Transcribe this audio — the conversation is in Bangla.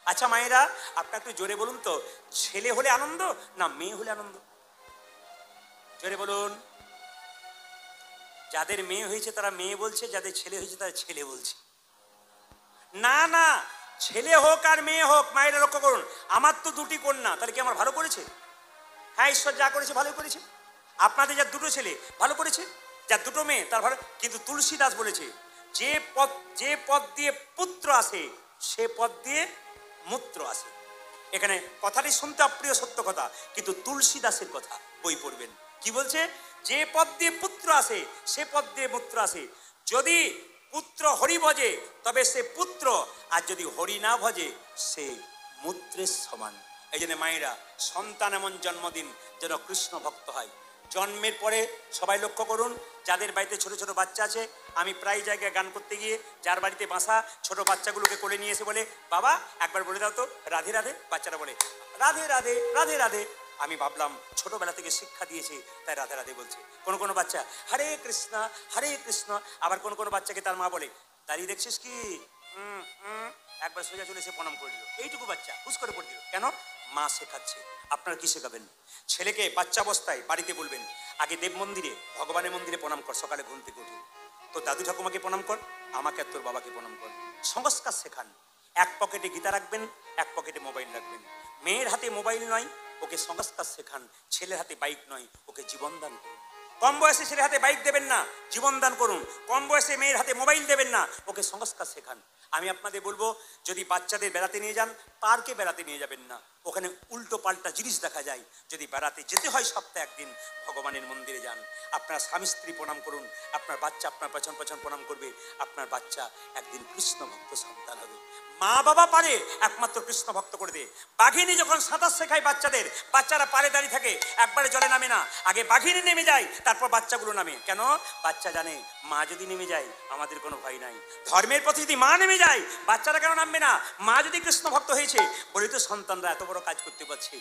আচ্ছা মায়েরা, আপনার একটু জোরে বলুন তো, ছেলে হলে আনন্দ না মেয়ে হলে আনন্দ? জোরে বলুন। যাদের মেয়ে হয়েছে তারা মেয়ে বলছে, যাদের ছেলে হয়েছে তারা ছেলে বলছে। না না, ছেলে হোক আর মেয়ে হোক, মায়েরা লক্ষ্য করুন, আমার তো দুটি কন্যা, তাহলে কি আমার ভালো করেছে? হ্যাঁ, ঈশ্বর যা করেছে ভালো করেছে। আপনাদের যার দুটো ছেলে ভালো করেছে, যার দুটো মেয়ে তার ভালো। কিন্তু তুলসী দাস বলেছে, যে পথ দিয়ে পুত্র আসে সে পথ দিয়ে মূত্র আসে। এখানে কথাটি শুনতে অপ্রিয় সত্য কথা, কিন্তু তুলসী দাসের কথা বই পড়বেন কি বলছে, যে পথ দিয়ে পুত্র আসে সে পথ দিয়ে মূত্র আসে। যদি পুত্র হরি ভজে তবে সে পুত্র, আর যদি হরি না ভজে সে মূত্রের সমান। এই জন্য মায়েরা, সন্তান এমন জন্মদিন যেন কৃষ্ণ ভক্ত হয়। জন্মের পরে সবাই লক্ষ্য করুন, যাদের বাড়িতে ছোট ছোট বাচ্চা আছে, আমি প্রায় জায়গায় গান করতে গিয়ে যার বাড়িতে বাসা, ছোট বাচ্চাগুলোকে কোলে নিয়ে এসে বলে, বাবা একবার বলে দাও তো রাধে রাধে। বাচ্চারা বলে রাধে রাধে রাধে রাধে। আমি ভাবলাম ছোটবেলা থেকে শিক্ষা দিয়েছে তাই রাধে রাধে বলছে। কোনো কোনো বাচ্চা হরে কৃষ্ণ হরে কৃষ্ণ। আবার কোনো কোনো বাচ্চাকে তার মা বলে, দাঁড়িয়ে দেখছিস কি, একবার সোজা চলে এসে প্রণাম করে দিল। এইটুকু বাচ্চা হুস করে পড়ে দিল। কেন? মা শেখাচ্ছে। আপনারা কি শেখাবেন? ছেলেকে বাচ্চা অবস্থায় বাড়িতে বলবেন, আগে দেব মন্দিরে ভগবানের মন্দিরে প্রণাম কর, সকালে ঘুম থেকে উঠে তো দাদু ঠাকুমাকে প্রণাম কর, আমাকে আর তোর বাবাকে প্রণাম কর। সংস্কার শেখান। এক পকেটে গীতা রাখবেন, এক পকেটে মোবাইল রাখবেন। মেয়ের হাতে মোবাইল নয়, ওকে সংস্কার শেখান। ছেলের হাতে বাইক নয়, ওকে জীবন দান করুন। কম বয়সে ছেলের হাতে বাইক দেবেন না, জীবন দান করুন। কম বয়সে মেয়ের হাতে মোবাইল দেবেন না, ওকে সংস্কার শেখান। আমি আপনাদের বলবো, যদি বাচ্চাদের বেড়াতে নিয়ে যান, পার্কে বেড়াতে নিয়ে যাবেন না, ওখানে উল্টো পাল্টা জিনিস দেখা যায়। যদি বেড়াতে যেতে হয় সপ্তাহে একদিন, ভগবানের মন্দিরে যান। আপনার স্বামী স্ত্রী প্রণাম করুন, আপনার বাচ্চা আপনার পেছন পেছন প্রণাম করবে। আপনার বাচ্চা একদিন কৃষ্ণ ভক্ত সন্তান হবে। মা বাবা পারে একমাত্র কৃষ্ণ ভক্ত করে দে। বাঘিনী যখন সাঁতার শেখায় বাচ্চাদের, বাচ্চারা পারে দাঁড়িয়ে থাকে, একবারে জলে নামে না, আগে বাঘিনী নেমে যায়, তারপর বাচ্চাগুলো নামে। কেন? বাচ্চা জানে মা যদি নেমে যায় আমাদের কোনো ভয় নাই। ধর্মের পথে যদি মা নেমে যায়, বাচ্চারা কেন নামবে না? মা যদি কৃষ্ণ ভক্ত হয়েছে বলে তো সন্তানরা এত বড় কাজ করতে পারছে।